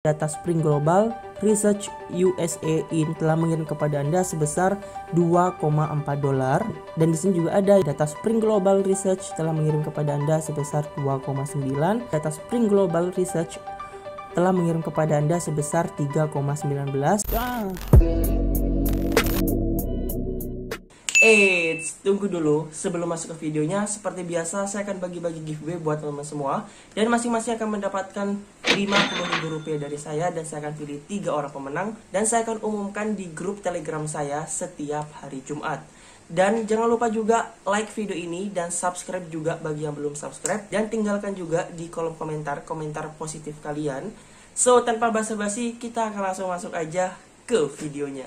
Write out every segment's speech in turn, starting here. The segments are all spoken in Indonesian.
Data Spring Global Research USA Inc. telah mengirim kepada Anda sebesar $2,4, dan di sini juga ada data Spring Global Research telah mengirim kepada Anda sebesar 2,9. Data Spring Global Research telah mengirim kepada Anda sebesar 3,19. Tunggu dulu, sebelum masuk ke videonya, seperti biasa saya akan bagi-bagi giveaway buat teman-teman semua, dan masing-masing akan mendapatkan Rp50.000 dari saya, dan saya akan pilih 3 orang pemenang, dan saya akan umumkan di grup Telegram saya setiap hari Jumat. Dan jangan lupa juga like video ini dan subscribe juga bagi yang belum subscribe, dan tinggalkan juga di kolom komentar positif kalian. So, tanpa basa-basi, kita akan langsung masuk aja ke videonya.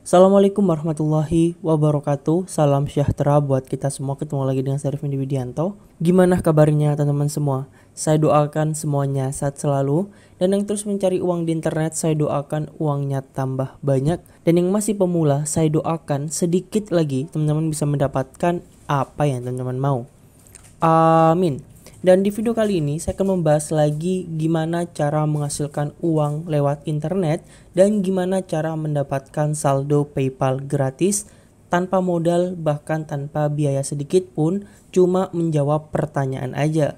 Assalamualaikum warahmatullahi wabarakatuh. Salam sejahtera buat kita semua. Ketemu lagi dengan saya Rifni Widianto. Gimana kabarnya teman-teman semua? Saya doakan semuanya sehat selalu. Dan yang terus mencari uang di internet, saya doakan uangnya tambah banyak. Dan yang masih pemula, saya doakan sedikit lagi teman-teman bisa mendapatkan apa yang teman-teman mau. Amin. Dan di video kali ini saya akan membahas lagi gimana cara menghasilkan uang lewat internet dan gimana cara mendapatkan saldo PayPal gratis tanpa modal, bahkan tanpa biaya sedikit pun, cuma menjawab pertanyaan aja.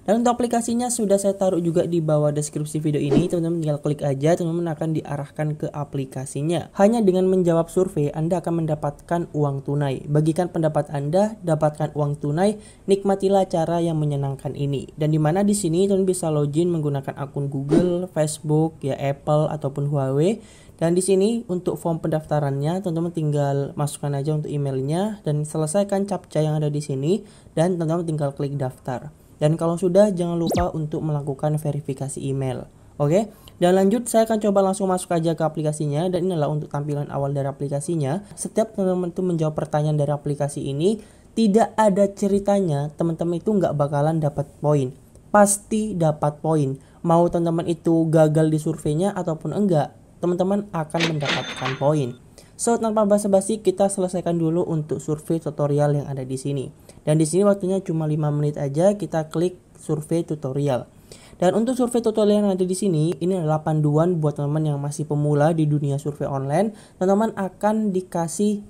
Dan untuk aplikasinya sudah saya taruh juga di bawah deskripsi video ini. Teman-teman tinggal klik aja, teman-teman akan diarahkan ke aplikasinya. Hanya dengan menjawab survei, Anda akan mendapatkan uang tunai. Bagikan pendapat Anda, dapatkan uang tunai, nikmatilah cara yang menyenangkan ini. Dan dimana di sini teman bisa login menggunakan akun Google, Facebook, ya Apple ataupun Huawei. Dan di sini untuk form pendaftarannya, teman-teman tinggal masukkan aja untuk emailnya dan selesaikan captcha yang ada di sini, dan teman-teman tinggal klik daftar. Dan kalau sudah, jangan lupa untuk melakukan verifikasi email. Oke, dan lanjut saya akan coba langsung masuk aja ke aplikasinya. Dan inilah untuk tampilan awal dari aplikasinya. Setiap teman-teman itu menjawab pertanyaan dari aplikasi ini, tidak ada ceritanya teman-teman itu nggak bakalan dapat poin. Pasti dapat poin. Mau teman-teman itu gagal di surveinya ataupun enggak, teman-teman akan mendapatkan poin. So, tanpa basa-basi, kita selesaikan dulu untuk survei tutorial yang ada di sini. Dan di sini waktunya cuma 5 menit aja, kita klik survei tutorial. Dan untuk survei tutorial yang ada di sini, ini adalah panduan buat teman-teman yang masih pemula di dunia survei online. Teman-teman akan dikasih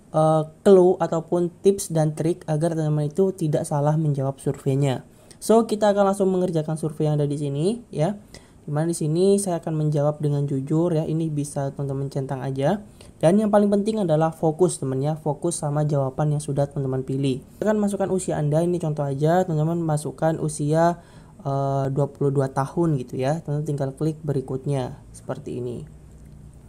clue ataupun tips dan trik agar teman-teman itu tidak salah menjawab surveinya. So, kita akan langsung mengerjakan survei yang ada di sini, ya. Dimana di sini saya akan menjawab dengan jujur, ya. Ini bisa teman-teman centang aja. Dan yang paling penting adalah fokus, teman ya. Fokus sama jawaban yang sudah teman-teman pilih. Kita akan masukkan usia Anda, ini contoh aja. Teman-teman masukkan usia 22 tahun gitu ya. Teman-teman tinggal klik berikutnya seperti ini.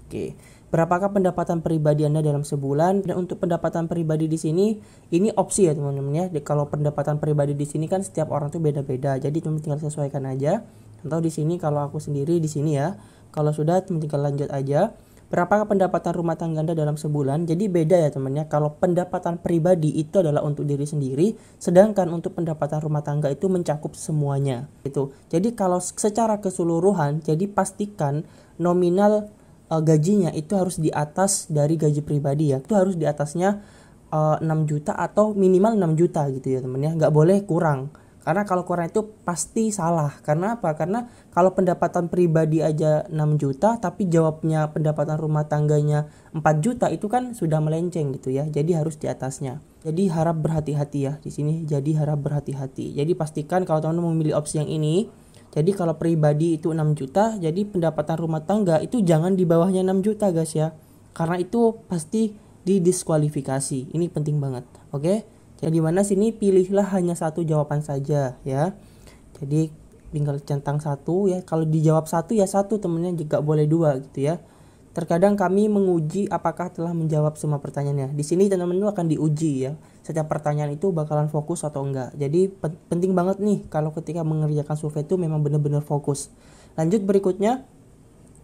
Oke. Berapakah pendapatan pribadi Anda dalam sebulan? Dan untuk pendapatan pribadi di sini, ini opsi ya teman-teman ya. Kalau pendapatan pribadi di sini kan setiap orang tuh beda-beda. Jadi teman-teman tinggal sesuaikan aja. Contoh di sini kalau aku sendiri di sini ya. Kalau sudah teman tinggal lanjut aja. Berapakah pendapatan rumah tangga Anda dalam sebulan? Jadi beda ya teman-teman. Kalau pendapatan pribadi itu adalah untuk diri sendiri, sedangkan untuk pendapatan rumah tangga itu mencakup semuanya. Gitu. Jadi kalau secara keseluruhan, jadi pastikan nominal gajinya itu harus di atas dari gaji pribadi ya. Itu harus di atasnya 6 juta atau minimal 6 juta gitu ya teman ya. Nggak boleh kurang. Karena kalau kurang itu pasti salah. Karena apa? Karena kalau pendapatan pribadi aja 6 juta tapi jawabnya pendapatan rumah tangganya 4 juta itu kan sudah melenceng gitu ya. Jadi harus di atasnya. Jadi harap berhati-hati ya di sini. Jadi harap berhati-hati. Jadi pastikan kalau teman-teman memilih opsi yang ini, jadi kalau pribadi itu 6 juta, jadi pendapatan rumah tangga itu jangan di bawahnya 6 juta guys ya. Karena itu pasti didiskualifikasi. Ini penting banget. Oke? Jadi mana sini pilihlah hanya satu jawaban saja ya. Jadi tinggal centang satu ya. Kalau dijawab satu ya satu temennya, juga boleh dua gitu ya. Terkadang kami menguji apakah telah menjawab semua pertanyaannya. Di sini teman-teman akan diuji ya. Setiap pertanyaan itu bakalan fokus atau enggak. Jadi penting banget nih kalau ketika mengerjakan survei itu memang benar-benar fokus. Lanjut berikutnya,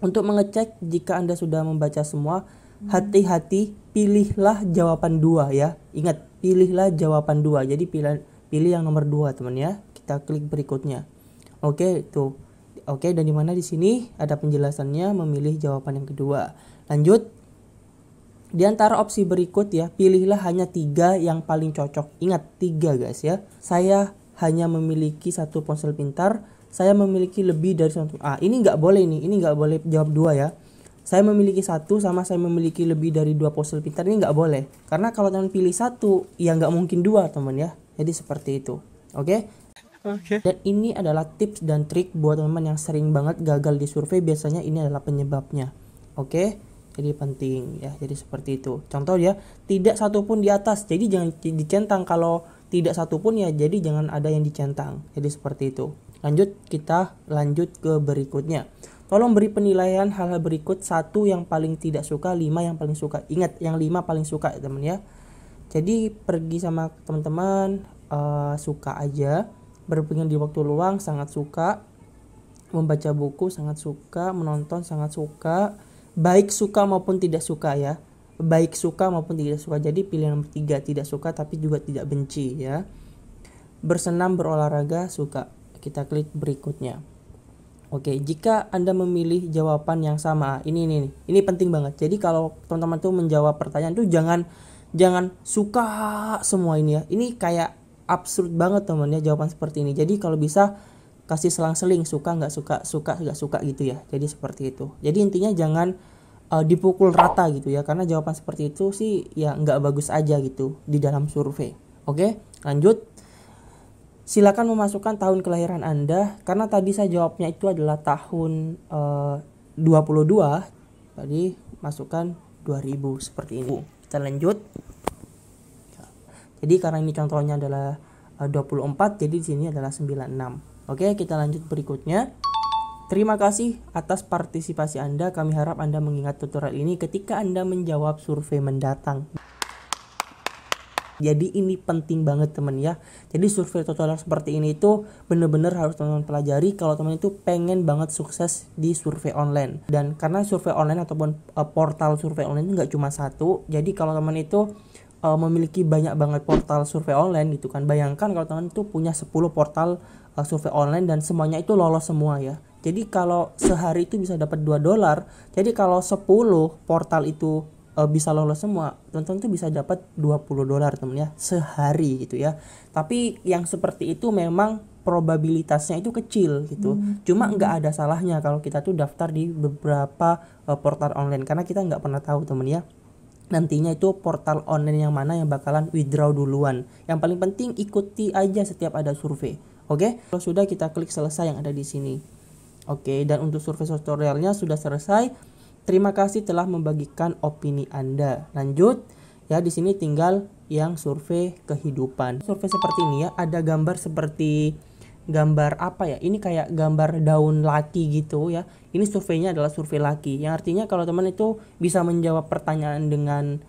untuk mengecek jika Anda sudah membaca semua, hati-hati pilihlah jawaban 2 ya. Ingat, pilihlah jawaban 2. Jadi pilih yang nomor 2 teman ya. Kita klik berikutnya. Oke, itu. Oke, dan dimana di sini ada penjelasannya memilih jawaban yang kedua. Lanjut. Di antara opsi berikut ya, pilihlah hanya 3 yang paling cocok. Ingat 3 guys ya. Saya hanya memiliki 1 ponsel pintar, saya memiliki lebih dari satu. Ini nggak boleh nih, ini nggak boleh jawab dua ya. Saya memiliki satu sama saya memiliki lebih dari dua ponsel pintar, ini nggak boleh. Karena kalau teman pilih satu, ya nggak mungkin dua teman ya. Jadi seperti itu. Oke? Dan ini adalah tips dan trik buat teman-teman yang sering banget gagal di survei. Biasanya ini adalah penyebabnya. Oke? Jadi penting ya. Jadi seperti itu. Contoh ya, tidak satupun di atas. Jadi jangan dicentang. Kalau tidak satupun ya, jadi jangan ada yang dicentang. Jadi seperti itu. Kita lanjut ke berikutnya. Tolong beri penilaian hal-hal berikut. 1 yang paling tidak suka, 5 yang paling suka. Ingat, yang 5 paling suka ya teman ya. Jadi pergi sama teman-teman, suka aja. Berpikir di waktu luang, sangat suka. Membaca buku, sangat suka. Menonton, sangat suka. Baik suka maupun tidak suka ya. Baik suka maupun tidak suka. Jadi pilihan nomor 3, tidak suka tapi juga tidak benci ya. Bersenam, berolahraga, suka. Kita klik berikutnya. Oke, jika Anda memilih jawaban yang sama, ini penting banget. Jadi kalau teman-teman tuh menjawab pertanyaan tuh jangan suka semua ini ya. Ini kayak absurd banget teman ya jawaban seperti ini. Jadi kalau bisa kasih selang-seling, suka nggak suka, suka nggak suka gitu ya. Jadi seperti itu. Jadi intinya jangan dipukul rata gitu ya. Karena jawaban seperti itu sih ya nggak bagus aja gitu di dalam survei. Oke, lanjut. Silakan memasukkan tahun kelahiran Anda, karena tadi saya jawabnya itu adalah tahun 22. Tadi masukkan 2000 seperti ini. Kita lanjut. Jadi karena ini contohnya adalah 24, jadi di sini adalah 96. Oke, kita lanjut berikutnya. Terima kasih atas partisipasi Anda. Kami harap Anda mengingat tutorial ini ketika Anda menjawab survei mendatang. Jadi ini penting banget teman ya. Jadi survei tutorial seperti ini itu bener-bener harus teman-teman pelajari kalau teman itu pengen banget sukses di survei online. Dan karena survei online ataupun portal survei online itu nggak cuma satu. Jadi kalau teman itu memiliki banyak banget portal survei online gitu kan. Bayangkan kalau teman itu punya 10 portal survei online dan semuanya itu lolos semua ya. Jadi kalau sehari itu bisa dapat $2. Jadi kalau 10 portal itu bisa lolos semua, teman-teman tuh bisa dapat $20 teman ya sehari gitu ya. Tapi yang seperti itu memang probabilitasnya itu kecil gitu. Cuma nggak ada salahnya kalau kita tuh daftar di beberapa portal online, karena kita nggak pernah tahu teman ya nantinya itu portal online yang mana yang bakalan withdraw duluan. Yang paling penting ikuti aja setiap ada survei. Oke, kalau sudah kita klik selesai yang ada di sini. Oke, dan untuk survei tutorialnya sudah selesai. Terima kasih telah membagikan opini Anda. Lanjut ya, di sini tinggal yang survei kehidupan. Survei seperti ini ya, ada gambar seperti gambar apa ya? Ini kayak gambar daun laki gitu ya. Ini surveinya adalah survei laki. Yang artinya kalau teman itu bisa menjawab pertanyaan dengan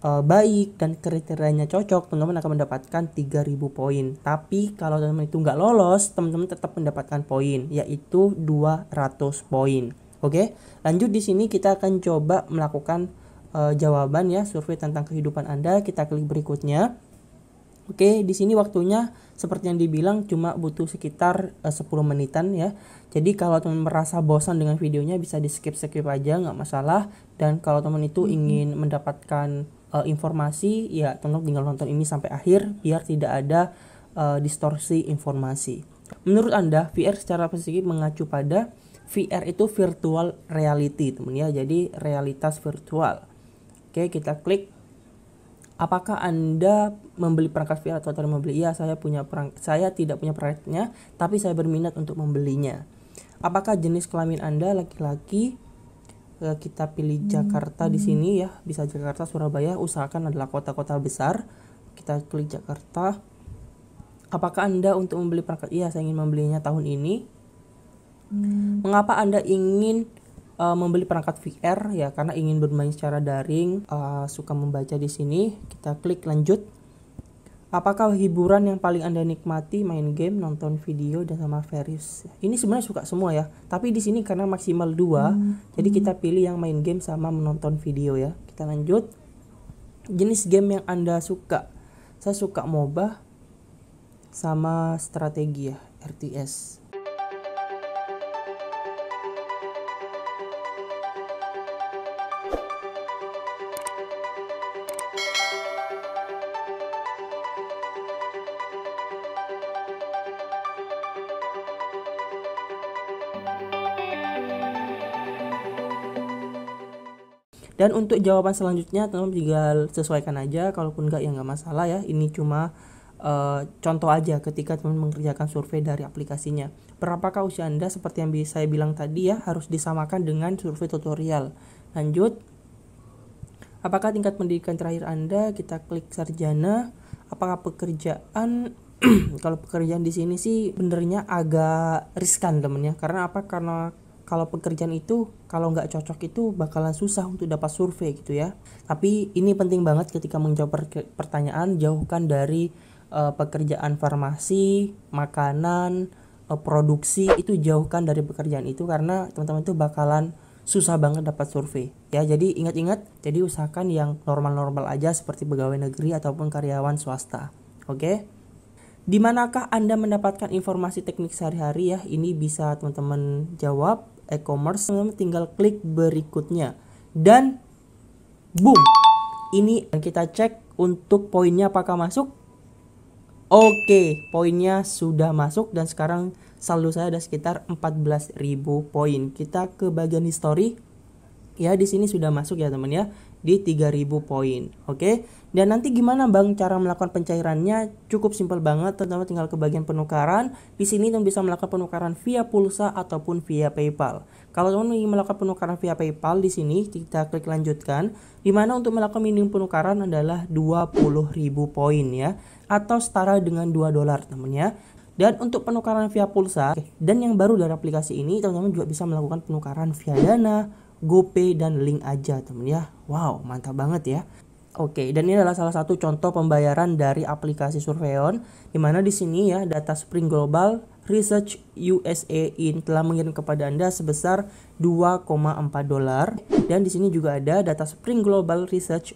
baik dan kriterianya cocok, teman-teman akan mendapatkan 3000 poin. Tapi kalau teman itu nggak lolos, teman-teman tetap mendapatkan poin, yaitu 200 poin. Oke, lanjut di sini kita akan coba melakukan jawaban ya survei tentang kehidupan Anda. Kita klik berikutnya. Oke, di sini waktunya seperti yang dibilang cuma butuh sekitar 10 menitan ya. Jadi kalau teman merasa bosan dengan videonya bisa di skip aja, nggak masalah. Dan kalau teman itu ingin mendapatkan informasi ya teman tinggal nonton ini sampai akhir biar tidak ada distorsi informasi. Menurut Anda VR secara spesifik mengacu pada VR itu virtual reality teman ya, jadi realitas virtual. Oke, kita klik. Apakah Anda membeli perangkat VR atau tidak membeli? Ya, saya tidak punya perangkatnya, tapi saya berminat untuk membelinya. Apakah jenis kelamin Anda laki-laki? Kita pilih Jakarta di sini ya, bisa Jakarta, Surabaya, usahakan adalah kota-kota besar. Kita klik Jakarta. Apakah Anda untuk membeli perangkat? Iya, saya ingin membelinya tahun ini. Mengapa Anda ingin membeli perangkat VR? Ya, karena ingin bermain secara daring, suka membaca di sini. Kita klik lanjut. Apakah hiburan yang paling Anda nikmati? Main game, nonton video, dan sama series. Ini sebenarnya suka semua ya. Tapi di sini karena maksimal 2, jadi kita pilih yang main game sama menonton video ya. Kita lanjut. Jenis game yang Anda suka? Saya suka MOBA sama strategi ya, RTS. Dan untuk jawaban selanjutnya teman-teman tinggal sesuaikan aja, kalaupun enggak ya nggak masalah ya. Ini cuma contoh aja ketika teman mengerjakan survei dari aplikasinya. Berapakah usia Anda? Seperti yang saya bilang tadi ya, harus disamakan dengan survei tutorial. Lanjut. Apakah tingkat pendidikan terakhir Anda? Kita klik sarjana. Apakah pekerjaan? Kalau pekerjaan di sini sih benernya agak riskan temen ya. Karena apa? Karena kalau pekerjaan itu kalau nggak cocok itu bakalan susah untuk dapat survei gitu ya. Tapi ini penting banget ketika menjawab pertanyaan, jauhkan dari pekerjaan farmasi, makanan, produksi, itu jauhkan dari pekerjaan itu karena teman-teman itu bakalan susah banget dapat survei ya. Jadi ingat-ingat, jadi usahakan yang normal-normal aja seperti pegawai negeri ataupun karyawan swasta. Oke? Di manakah Anda mendapatkan informasi teknik sehari-hari ya? Ini bisa teman-teman jawab e-commerce, teman-teman tinggal klik berikutnya dan boom. Ini kita cek untuk poinnya apakah masuk. Oke, poinnya sudah masuk dan sekarang saldo saya ada sekitar 14.000 poin. Kita ke bagian history. Ya, di sini sudah masuk ya teman ya, di 3.000 poin. Oke. Dan nanti gimana Bang cara melakukan pencairannya? Cukup simpel banget, teman-teman tinggal ke bagian penukaran. Di sini teman bisa melakukan penukaran via pulsa ataupun via PayPal. Kalau teman ingin melakukan penukaran via PayPal, di sini kita klik lanjutkan. Di mana untuk melakukan minimum penukaran adalah 20.000 poin ya, atau setara dengan $2 teman ya. Dan untuk penukaran via pulsa, dan yang baru dari aplikasi ini, teman-teman juga bisa melakukan penukaran via Dana, GoPay, dan link aja teman ya. Wow, mantap banget ya. Oke, dan ini adalah salah satu contoh pembayaran dari aplikasi Surveyon, di mana di sini ya data Spring Global Research USA in telah mengirim kepada Anda sebesar $2,4, dan di sini juga ada data Spring Global Research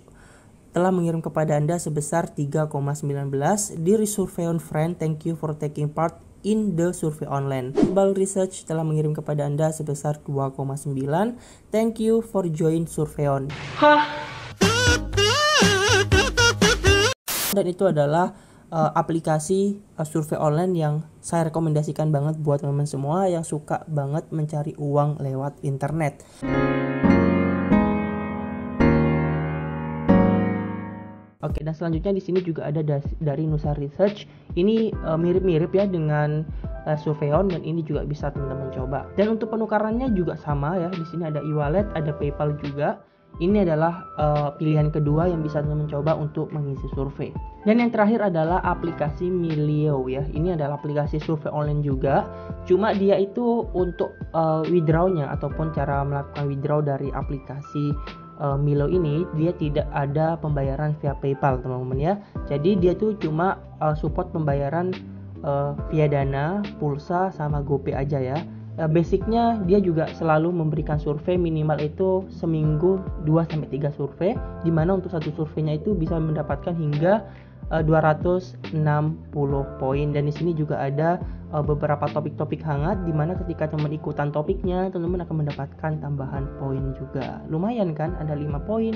telah mengirim kepada Anda sebesar 3,19. Dear Surveyon friend, thank you for taking part in the survey online. Global Research telah mengirim kepada Anda sebesar 2,9. Thank you for join Surveyon. Dan itu adalah aplikasi survei online yang saya rekomendasikan banget buat teman-teman semua yang suka banget mencari uang lewat internet. Oke, dan selanjutnya di sini juga ada dari Nusa Research. Ini mirip-mirip ya dengan Surveyon, dan ini juga bisa teman-teman coba. Dan untuk penukarannya juga sama ya. Di sini ada e-wallet, ada PayPal juga. Ini adalah pilihan kedua yang bisa teman-teman coba untuk mengisi survei. Dan yang terakhir adalah aplikasi Milio ya. Ini adalah aplikasi survei online juga. Cuma dia itu untuk withdrawnya ataupun cara melakukan withdraw dari aplikasi Milo ini, dia tidak ada pembayaran via PayPal teman-teman ya. Jadi dia tuh cuma support pembayaran via Dana, pulsa, sama GoPay aja ya. Basicnya dia juga selalu memberikan survei minimal itu seminggu 2-3 survei, dimana untuk satu surveinya itu bisa mendapatkan hingga 260 poin. Dan di sini juga ada beberapa topik-topik hangat, dimana ketika teman ikutan topiknya, teman-teman akan mendapatkan tambahan poin juga. Lumayan kan, ada 5 poin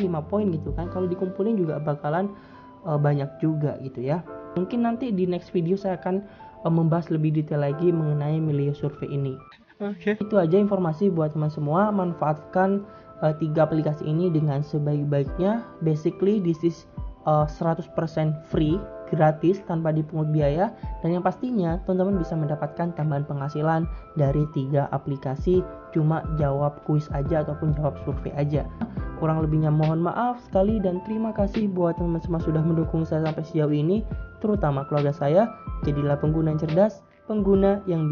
gitu kan. Kalau dikumpulin juga bakalan banyak juga gitu ya. Mungkin nanti di next video saya akan membahas lebih detail lagi mengenai Milio survei ini. Oke. Itu aja informasi buat teman semua. Manfaatkan 3 aplikasi ini dengan sebaik-baiknya. Basically this is 100% free, gratis, tanpa dipungut biaya, dan yang pastinya teman-teman bisa mendapatkan tambahan penghasilan dari 3 aplikasi cuma jawab kuis aja ataupun jawab survei aja. Kurang lebihnya mohon maaf sekali, dan terima kasih buat teman-teman semua sudah mendukung saya sampai sejauh ini, terutama keluarga saya. Jadilah pengguna yang cerdas, pengguna yang